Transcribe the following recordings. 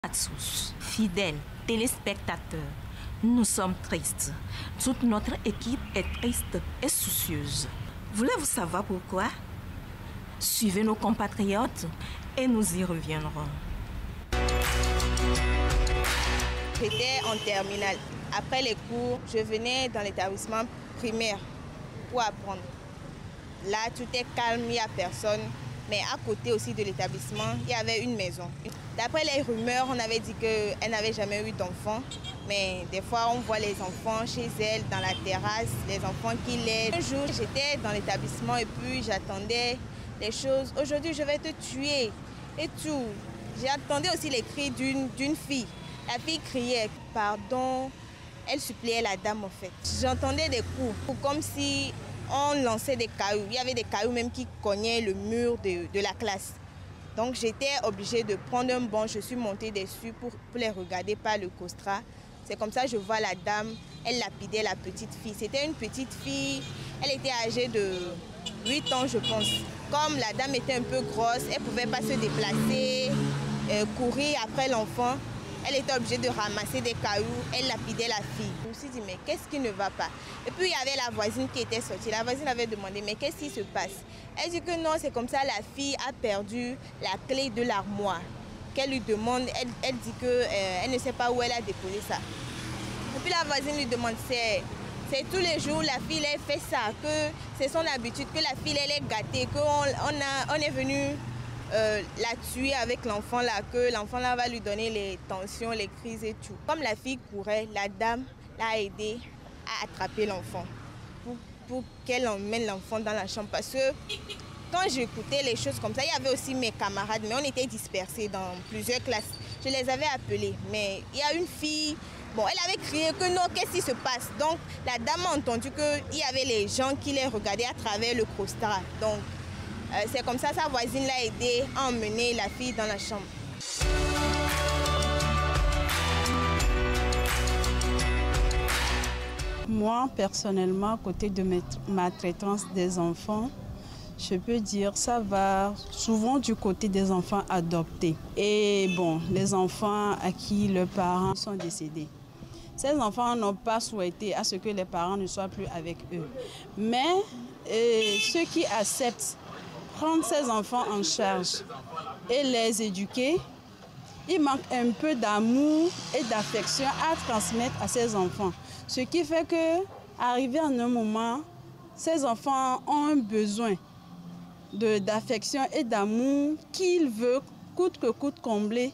À tous, fidèles téléspectateurs, nous sommes tristes. Toute notre équipe est triste et soucieuse. Voulez-vous savoir pourquoi? Suivez nos compatriotes et nous y reviendrons. J'étais en terminale. Après les cours, je venais dans l'établissement primaire pour apprendre. Là, tout est calme, il n'y a personne. Mais à côté aussi de l'établissement, il y avait une maison. D'après les rumeurs, on avait dit qu'elle n'avait jamais eu d'enfants. Mais des fois, on voit les enfants chez elle, dans la terrasse, les enfants qui l'aident. Un jour, j'étais dans l'établissement et puis j'attendais les choses. Aujourd'hui, je vais te tuer et tout. J'attendais aussi les cris d'une fille. La fille criait, pardon. Elle suppliait la dame en fait. J'entendais des coups, comme si on lançait des cailloux. Il y avait des cailloux même qui cognaient le mur de la classe. Donc j'étais obligée de prendre un banc. Je suis montée dessus pour les regarder par le costra. C'est comme ça que je vois la dame. Elle lapidait la petite fille. C'était une petite fille. Elle était âgée de 8 ans je pense. Comme la dame était un peu grosse, elle ne pouvait pas se déplacer, courir après l'enfant. Elle était obligée de ramasser des cailloux, elle lapidait la fille. Je me suis dit, mais qu'est-ce qui ne va pas? Et puis il y avait la voisine qui était sortie. La voisine avait demandé, mais qu'est-ce qui se passe? Elle dit que non, c'est comme ça, la fille a perdu la clé de l'armoire. Qu'elle lui demande, elle dit qu'elle ne sait pas où elle a déposé ça. Et puis la voisine lui demande, c'est tous les jours la fille elle fait ça, que c'est son habitude, que la fille elle est gâtée, qu'on est venu la tuer avec l'enfant là, que l'enfant là va lui donner les tensions, les crises et tout. Comme la fille courait, la dame l'a aidé à attraper l'enfant pour qu'elle emmène l'enfant dans la chambre. Parce que quand j'écoutais les choses comme ça, il y avait aussi mes camarades, mais on était dispersés dans plusieurs classes. Je les avais appelés, mais il y a une fille, bon, elle avait crié que non, qu'est-ce qui se passe? Donc la dame a entendu qu'il y avait les gens qui les regardaient à travers le costra. Donc c'est comme ça, sa voisine l'a aidé à emmener la fille dans la chambre. Moi, personnellement, côté de ma traitance des enfants, je peux dire ça va souvent du côté des enfants adoptés. Et bon, les enfants à qui leurs parents sont décédés. Ces enfants n'ont pas souhaité à ce que les parents ne soient plus avec eux. Mais ceux qui acceptent prendre ces enfants en charge et les éduquer, il manque un peu d'amour et d'affection à transmettre à ces enfants. Ce qui fait que, arrivé à un moment, ces enfants ont un besoin d'affection et d'amour qu'ils veulent coûte que coûte combler.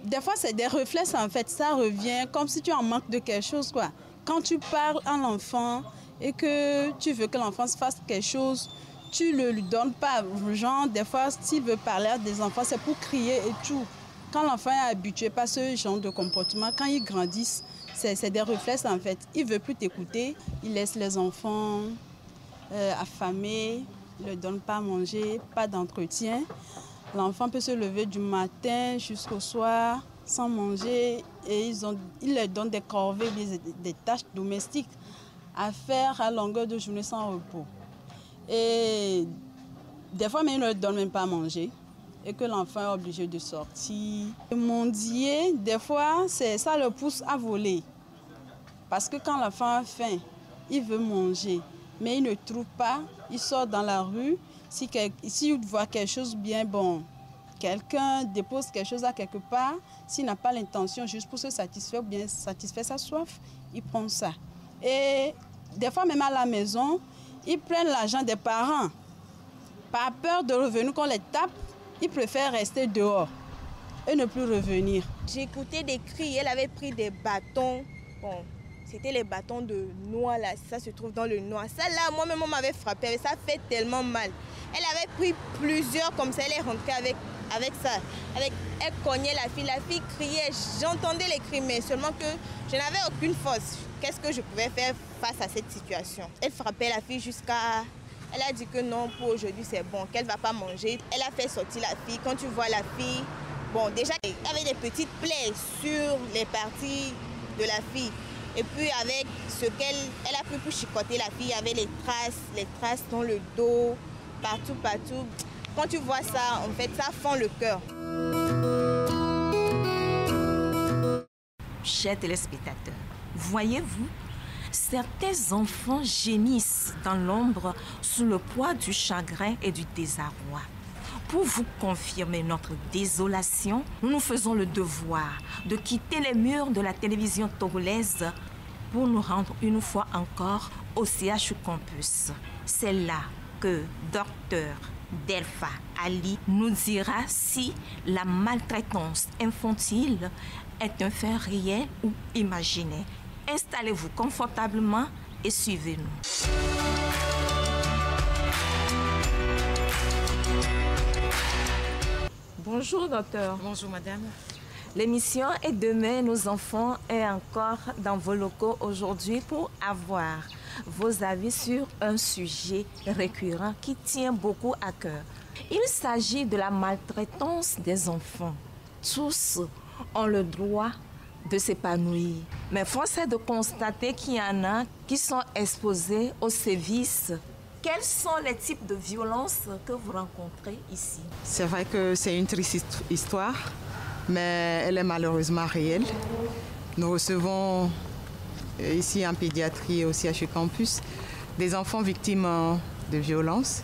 Des fois, c'est des réflexes en fait, ça revient comme si tu en manques de quelque chose, quoi. Quand tu parles à l'enfant et que tu veux que l'enfant fasse quelque chose, tu ne lui donnes pas. Genre, des fois, s'il veut parler à des enfants, c'est pour crier et tout. Quand l'enfant est habitué par ce genre de comportement, quand ils grandissent, c'est des réflexes en fait. Il ne veut plus t'écouter. Il laisse les enfants affamés, ne leur donne pas à manger, pas d'entretien. L'enfant peut se lever du matin jusqu'au soir sans manger et ils leur donnent des corvées, des tâches domestiques à faire à longueur de journée sans repos. Et des fois, même, ils ne leur donnent même pas à manger et que l'enfant est obligé de sortir. Le mendier, des fois, ça le pousse à voler. Parce que quand l'enfant a faim, il veut manger, mais il ne trouve pas, il sort dans la rue. S'il voit quelque chose bien, bon, quelqu'un dépose quelque chose à quelque part, s'il n'a pas l'intention juste pour se satisfaire ou bien satisfaire sa soif, il prend ça. Et des fois, même à la maison, ils prennent l'argent des parents. Par peur de revenir qu'on les tape, ils préfèrent rester dehors et ne plus revenir. J'écoutais des cris, elle avait pris des bâtons. Bon, c'était les bâtons de noix, là, ça se trouve dans le noix. Ça là, moi-même, on m'avait frappé, ça fait tellement mal. Elle avait pris plusieurs comme ça, elle est rentrée avec ça. Elle cognait la fille criait, j'entendais les cris, mais seulement que je n'avais aucune force. Qu'est-ce que je pouvais faire face à cette situation? Elle frappait la fille jusqu'à... Elle a dit que non, pour aujourd'hui c'est bon, qu'elle ne va pas manger. Elle a fait sortir la fille. Quand tu vois la fille, bon, déjà, il y avait des petites plaies sur les parties de la fille. Et puis avec ce elle a pu pour chicoter la fille, il y avait les traces dans le dos, partout. Quand tu vois ça, en fait, ça fend le cœur. chers téléspectateurs, voyez-vous, certains enfants gémissent dans l'ombre sous le poids du chagrin et du désarroi. Pour vous confirmer notre désolation, nous nous faisons le devoir de quitter les murs de la télévision togolaise pour nous rendre une fois encore au CHU Campus. C'est là que Dr Delpha Ali nous dira si la maltraitance infantile est un fait réel ou imaginé. Installez-vous confortablement et suivez-nous. Bonjour docteur. Bonjour madame. L'émission Et demain nos enfants est encore dans vos locaux aujourd'hui pour avoir vos avis sur un sujet récurrent qui tient beaucoup à cœur. Il s'agit de la maltraitance des enfants. Tous ont le droit de s'épanouir. Mais force est de constater qu'il y en a qui sont exposés aux sévices. Quels sont les types de violences que vous rencontrez ici? C'est vrai que c'est une triste histoire, mais elle est malheureusement réelle. Nous recevons ici en pédiatrie au CHU Campus des enfants victimes de violences.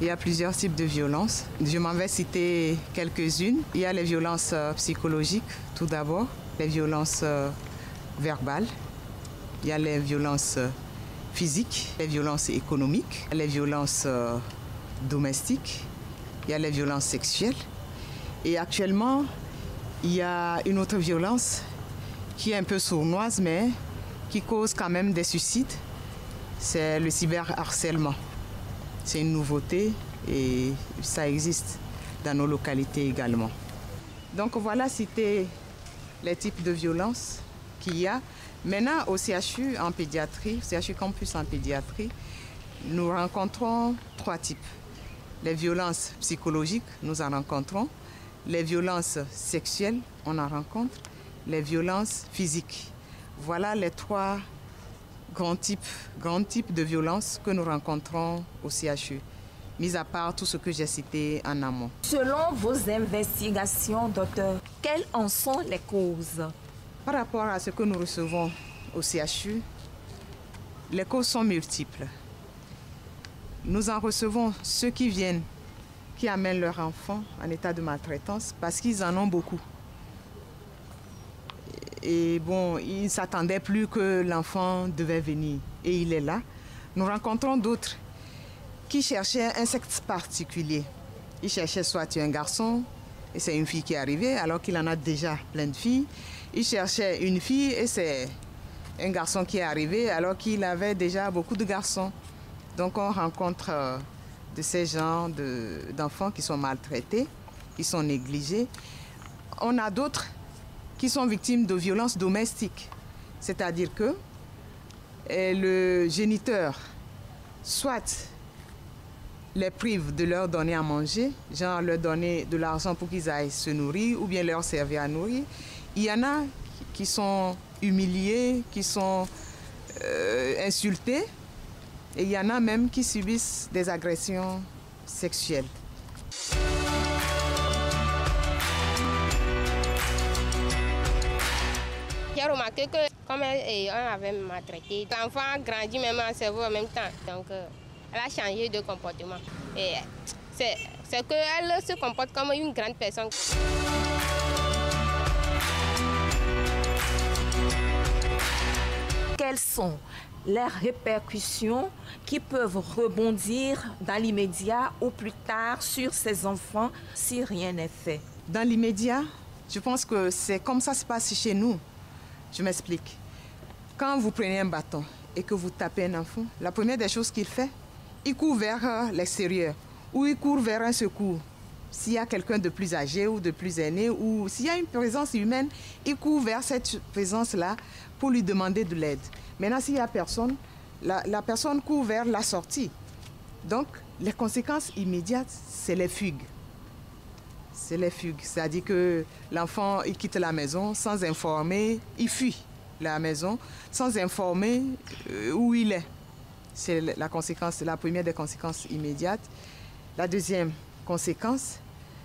Il y a plusieurs types de violences. Je m'en vais citer quelques-unes. Il y a les violences psychologiques, tout d'abord, les violences verbales, il y a les violences physiques, les violences économiques, les violences domestiques, il y a les violences sexuelles. Et actuellement, il y a une autre violence qui est un peu sournoise, mais qui cause quand même des suicides. C'est le cyberharcèlement. C'est une nouveauté et ça existe dans nos localités également. Donc voilà, c'était les types de violences qu'il y a. Maintenant, au CHU en pédiatrie, CHU Campus en pédiatrie, nous rencontrons trois types. Les violences psychologiques, nous en rencontrons. Les violences sexuelles, on en rencontre. Les violences physiques. Voilà les trois grands types de violences que nous rencontrons au CHU, mis à part tout ce que j'ai cité en amont. Selon vos investigations, docteur, quelles en sont les causes? Par rapport à ce que nous recevons au CHU, les causes sont multiples. Nous en recevons ceux qui viennent, qui amènent leurs enfants en état de maltraitance parce qu'ils en ont beaucoup. Et bon, ils ne s'attendaient plus que l'enfant devait venir et il est là. Nous rencontrons d'autres qui cherchaient un sexe particulier. Ils cherchaient soit un garçon et c'est une fille qui est arrivée alors qu'il en a déjà plein de filles. Ils cherchaient une fille et c'est un garçon qui est arrivé alors qu'il avait déjà beaucoup de garçons. Donc on rencontre de ces genres d'enfants qui sont maltraités, qui sont négligés. On a d'autres qui sont victimes de violences domestiques. C'est-à-dire que le géniteur soit les prive de leur donner à manger, genre leur donner de l'argent pour qu'ils aillent se nourrir ou bien leur servir à nourrir. Il y en a qui sont humiliés, qui sont insultés et il y en a même qui subissent des agressions sexuelles. J'ai remarqué que comme on avait maltraité, l'enfant a grandi même en cerveau en même temps. Donc elle a changé de comportement. Et c'est qu'elle se comporte comme une grande personne. Quelles sont les répercussions qui peuvent rebondir dans l'immédiat ou plus tard sur ces enfants si rien n'est fait? Dans l'immédiat, je pense que c'est comme ça se passe chez nous. Je m'explique. Quand vous prenez un bâton et que vous tapez un enfant, la première des choses qu'il fait, il court vers l'extérieur ou il court vers un secours. S'il y a quelqu'un de plus âgé ou de plus aîné ou s'il y a une présence humaine, il court vers cette présence-là pour lui demander de l'aide. Maintenant, s'il n'y a personne, la personne court vers la sortie. Donc, les conséquences immédiates, c'est les fugues. C'est les fugues, c'est-à-dire que l'enfant il quitte la maison sans informer, il fuit la maison sans informer où il est. C'est la conséquence, la première des conséquences immédiates. La deuxième conséquence,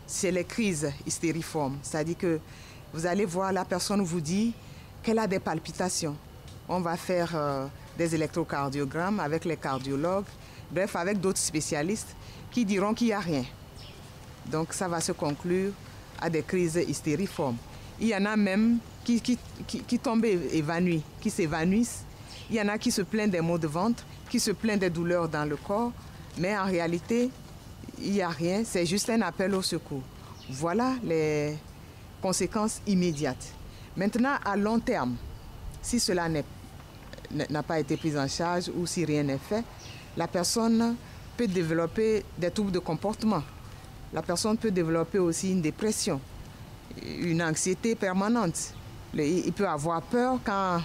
c'est les crises hystériformes, c'est-à-dire que vous allez voir la personne vous dit qu'elle a des palpitations. On va faire des électrocardiogrammes avec les cardiologues, bref, avec d'autres spécialistes qui diront qu'il n'y a rien. Donc ça va se conclure à des crises hystériformes. Il y en a même qui tombent évanouis, qui s'évanouissent. Il y en a qui se plaignent des maux de ventre, qui se plaignent des douleurs dans le corps. Mais en réalité, il n'y a rien, c'est juste un appel au secours. Voilà les conséquences immédiates. Maintenant, à long terme, si cela n'a pas été pris en charge ou si rien n'est fait, la personne peut développer des troubles de comportement. La personne peut développer aussi une dépression, une anxiété permanente. Il peut avoir peur quand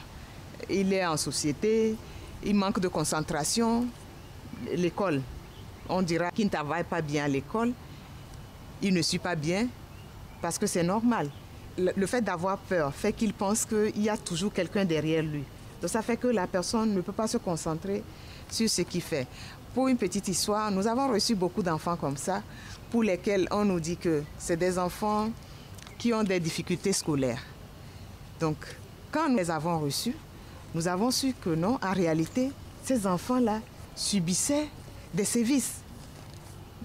il est en société, il manque de concentration. L'école, on dira qu'il ne travaille pas bien à l'école, il ne suit pas bien parce que c'est normal. Le fait d'avoir peur fait qu'il pense qu'il y a toujours quelqu'un derrière lui. Donc ça fait que la personne ne peut pas se concentrer sur ce qu'il fait. Pour une petite histoire, nous avons reçu beaucoup d'enfants comme ça, pour lesquels on nous dit que c'est des enfants qui ont des difficultés scolaires. Donc, quand nous les avons reçus, nous avons su que non, en réalité, ces enfants-là subissaient des sévices,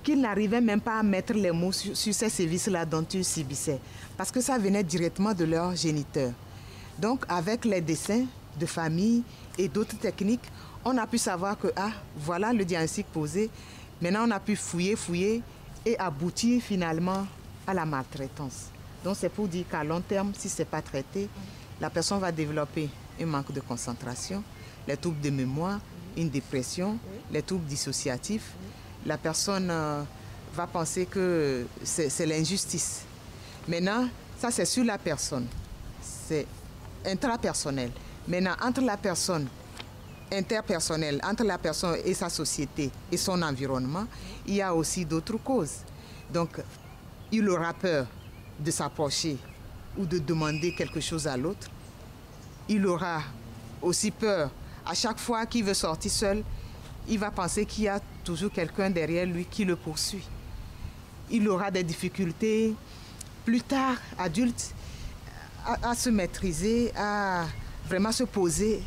qu'ils n'arrivaient même pas à mettre les mots sur ces sévices-là dont ils subissaient, parce que ça venait directement de leurs géniteurs. Donc, avec les dessins de famille et d'autres techniques, on a pu savoir que, voilà le diagnostic posé. Maintenant, on a pu fouiller et aboutir finalement à la maltraitance. Donc, c'est pour dire qu'à long terme, si ce n'est pas traité, la personne va développer un manque de concentration, les troubles de mémoire, une dépression, les troubles dissociatifs. La personne va penser que c'est l'injustice. Maintenant, ça c'est sur la personne, c'est intrapersonnel. Maintenant, entre la personne interpersonnelle, entre la personne et sa société et son environnement, il y a aussi d'autres causes. Donc, il aura peur de s'approcher ou de demander quelque chose à l'autre. Il aura aussi peur, à chaque fois qu'il veut sortir seul, il va penser qu'il y a toujours quelqu'un derrière lui qui le poursuit. Il aura des difficultés, plus tard, adulte, à se maîtriser, à vraiment se poser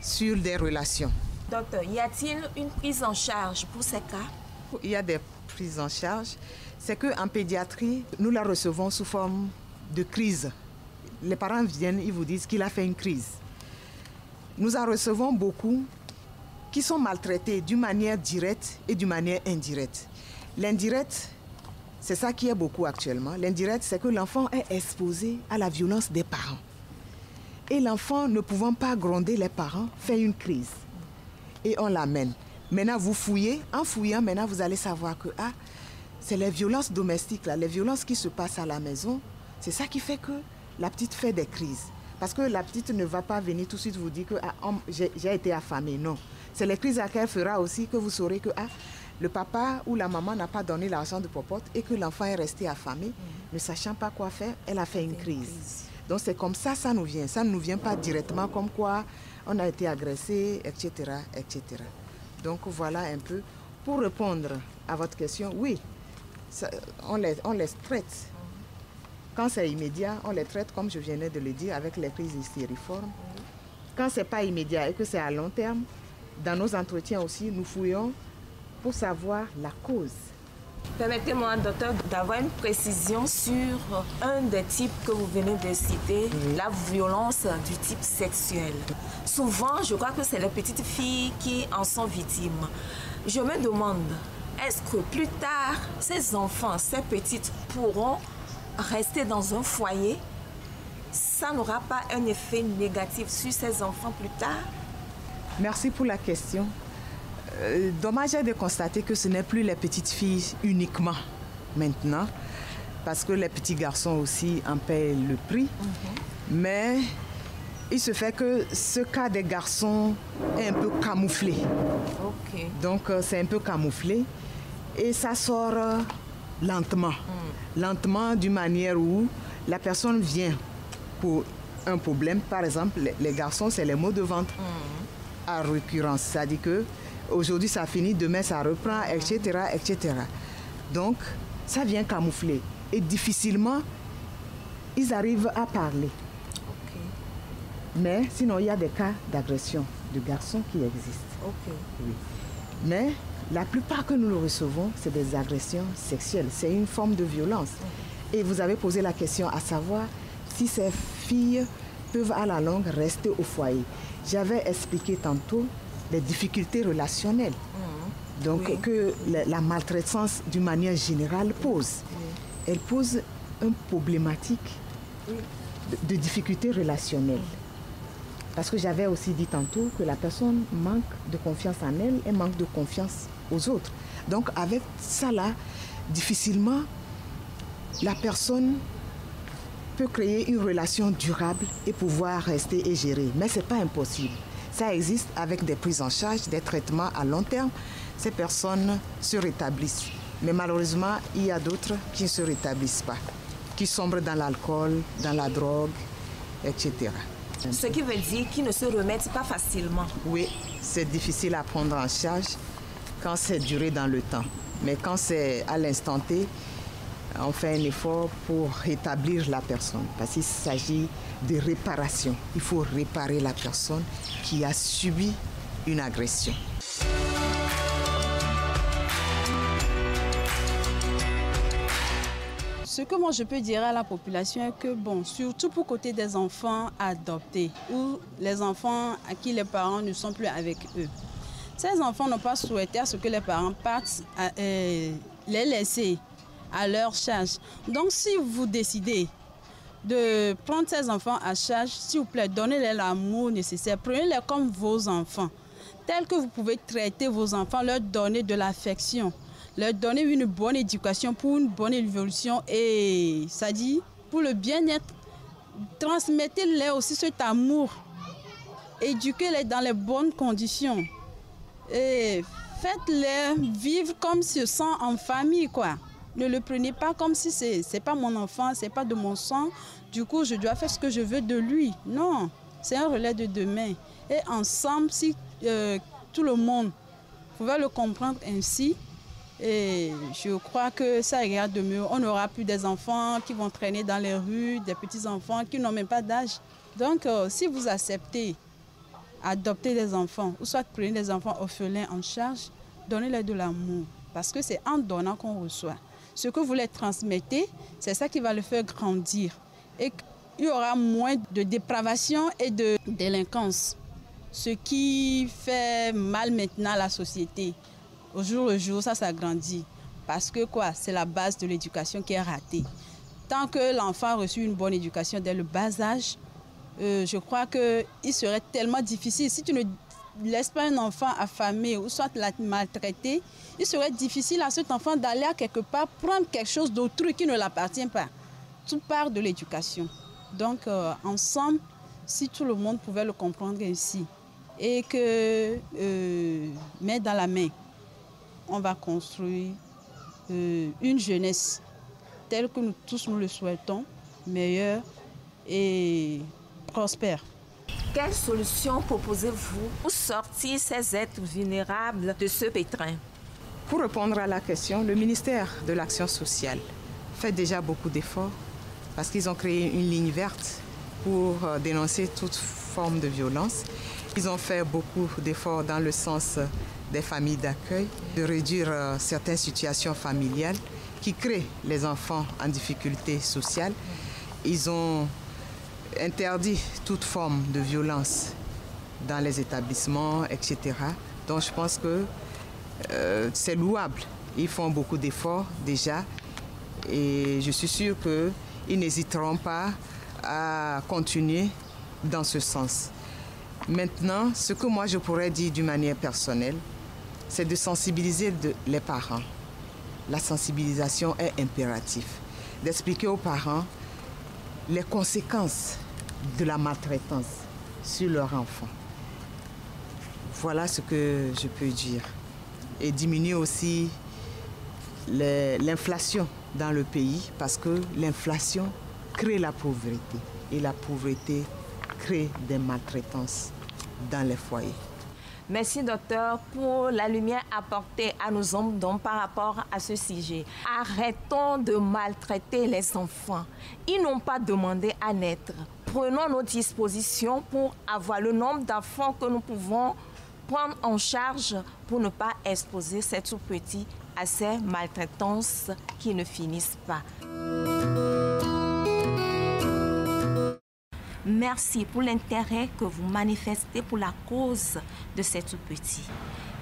sur des relations. Docteur, y a-t-il une prise en charge pour ces cas? Il y a des prises en charge. C'est qu'en pédiatrie, nous la recevons sous forme de crise. Les parents viennent, ils vous disent qu'il a fait une crise. Nous en recevons beaucoup qui sont maltraités d'une manière directe et d'une manière indirecte. L'indirect, c'est ça qui est beaucoup actuellement. L'indirect, c'est que l'enfant est exposé à la violence des parents. Et l'enfant, ne pouvant pas gronder les parents, fait une crise. Et on l'amène. Maintenant, vous fouillez. En fouillant, maintenant, vous allez savoir que c'est les violences domestiques, là, les violences qui se passent à la maison. C'est ça qui fait que la petite fait des crises. Parce que la petite ne va pas venir tout de suite vous dire que j'ai été affamée. Non. C'est les crises qu'elle fera aussi que vous saurez que le papa ou la maman n'a pas donné l'argent de popote et que l'enfant est resté affamé, ne sachant pas quoi faire, elle a fait une crise. Donc c'est comme ça, ça nous vient. Ça ne nous vient pas directement comme quoi on a été agressé, etc., etc. Donc voilà un peu. Pour répondre à votre question, oui, ça, on les traite. Quand c'est immédiat, on les traite, comme je venais de le dire, avec les crises hystériformes. Quand ce n'est pas immédiat et que c'est à long terme, dans nos entretiens aussi, nous fouillons pour savoir la cause. Permettez-moi, docteur, d'avoir une précision sur un des types que vous venez de citer, la violence du type sexuel. Souvent, je crois que c'est les petites filles qui en sont victimes. Je me demande, est-ce que plus tard, ces enfants, ces petites, pourront rester dans un foyer? Ça n'aura pas un effet négatif sur ces enfants plus tard? Merci pour la question. Dommage est de constater que ce n'est plus les petites filles uniquement maintenant, parce que les petits garçons aussi en paient le prix. Mais il se fait que ce cas des garçons est un peu camouflé. Donc c'est un peu camouflé et ça sort lentement. Lentement d'une manière où la personne vient pour un problème. Par exemple, les garçons, c'est les maux de ventre à récurrence. C'est-à-dire que aujourd'hui, ça finit, demain, ça reprend, etc., etc. Donc, ça vient camoufler. Et difficilement, ils arrivent à parler. Mais sinon, il y a des cas d'agression de garçons qui existent. Ok. Oui. Mais la plupart que nous recevons, c'est des agressions sexuelles. C'est une forme de violence. Et vous avez posé la question à savoir si ces filles peuvent à la longue rester au foyer. J'avais expliqué tantôt les difficultés relationnelles. Donc Oui. que la maltraitance d'une manière générale pose. Elle pose une problématique de difficultés relationnelles. Parce que j'avais aussi dit tantôt que la personne manque de confiance en elle et manque de confiance aux autres. Donc avec ça là, difficilement, la personne peut créer une relation durable et pouvoir rester et gérer. Mais ce n'est pas impossible. Ça existe avec des prises en charge, des traitements à long terme. Ces personnes se rétablissent. Mais malheureusement, il y a d'autres qui ne se rétablissent pas, qui sombrent dans l'alcool, dans la drogue, etc. Ce qui veut dire qu'ils ne se remettent pas facilement. Oui, c'est difficile à prendre en charge quand c'est duré dans le temps. Mais quand c'est à l'instant T, on fait un effort pour rétablir la personne. Parce qu'il s'agit de réparation. Il faut réparer la personne qui a subi une agression. Ce que moi je peux dire à la population est que, bon, surtout pour côté des enfants adoptés ou les enfants à qui les parents ne sont plus avec eux, ces enfants n'ont pas souhaité à ce que les parents partent les laisser à leur charge. Donc si vous décidez de prendre ces enfants à charge, s'il vous plaît, donnez-leur l'amour nécessaire, prenez-les comme vos enfants, tels que vous pouvez traiter vos enfants, leur donner de l'affection, leur donner une bonne éducation pour une bonne évolution et ça dit pour le bien-être. Transmettez-les aussi cet amour, éduquez-les dans les bonnes conditions et faites-les vivre comme se sent en famille, quoi. Ne le prenez pas comme si c'est pas mon enfant, c'est pas de mon sang, du coup je dois faire ce que je veux de lui. Non, c'est un relais de demain. Et ensemble, si tout le monde pouvait le comprendre ainsi, et je crois que ça ira de mieux. On n'aura plus des enfants qui vont traîner dans les rues, des petits-enfants qui n'ont même pas d'âge. Donc, si vous acceptez adopter des enfants, ou soit prenez des enfants orphelins en charge, donnez-leur de l'amour. Parce que c'est en donnant qu'on reçoit. Ce que vous les transmettez, c'est ça qui va le faire grandir. Et il y aura moins de dépravation et de délinquance. Ce qui fait mal maintenant à la société. Au jour le jour, ça s'agrandit. Parce que quoi, c'est la base de l'éducation qui est ratée. Tant que l'enfant a reçu une bonne éducation dès le bas âge, je crois qu'il serait tellement difficile. Si tu ne laisses pas un enfant affamé ou soit maltraité, il serait difficile à cet enfant d'aller à quelque part prendre quelque chose d'autrui qui ne l'appartient pas. Tout part de l'éducation. Donc, ensemble, si tout le monde pouvait le comprendre ainsi et que, main dans la main, on va construire une jeunesse telle que nous tous nous le souhaitons, meilleure et prospère. Quelle solution proposez-vous pour sortir ces êtres vulnérables de ce pétrin? Pour répondre à la question, le ministère de l'Action sociale fait déjà beaucoup d'efforts parce qu'ils ont créé une ligne verte pour dénoncer toute forme de violence. Ils ont fait beaucoup d'efforts dans le sens des familles d'accueil, de réduire certaines situations familiales qui créent les enfants en difficulté sociale. Ils ont interdit toute forme de violence dans les établissements, etc. Donc je pense que c'est louable. Ils font beaucoup d'efforts déjà et je suis sûre qu'ils n'hésiteront pas à continuer dans ce sens. Maintenant, ce que moi je pourrais dire d'une manière personnelle, c'est de sensibiliser les parents. La sensibilisation est impérative. D'expliquer aux parents les conséquences de la maltraitance sur leur enfant. Voilà ce que je peux dire. Et diminuer aussi l'inflation dans le pays parce que l'inflation crée la pauvreté et la pauvreté crée des maltraitances dans les foyers. Merci docteur pour la lumière apportée à nos hommes donc par rapport à ce sujet. Arrêtons de maltraiter les enfants. Ils n'ont pas demandé à naître. prenons nos dispositions pour avoir le nombre d'enfants que nous pouvons prendre en charge pour ne pas exposer ces tout petits à ces maltraitances qui ne finissent pas. Merci pour l'intérêt que vous manifestez pour la cause de ces tout petits.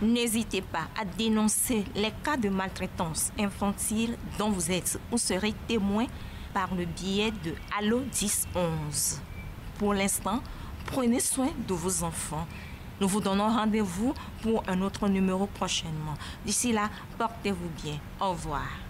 N'hésitez pas à dénoncer les cas de maltraitance infantile dont vous êtes ou serez témoin par le biais de Allo 1011. Pour l'instant, prenez soin de vos enfants. Nous vous donnons rendez-vous pour un autre numéro prochainement. D'ici là, portez-vous bien. Au revoir.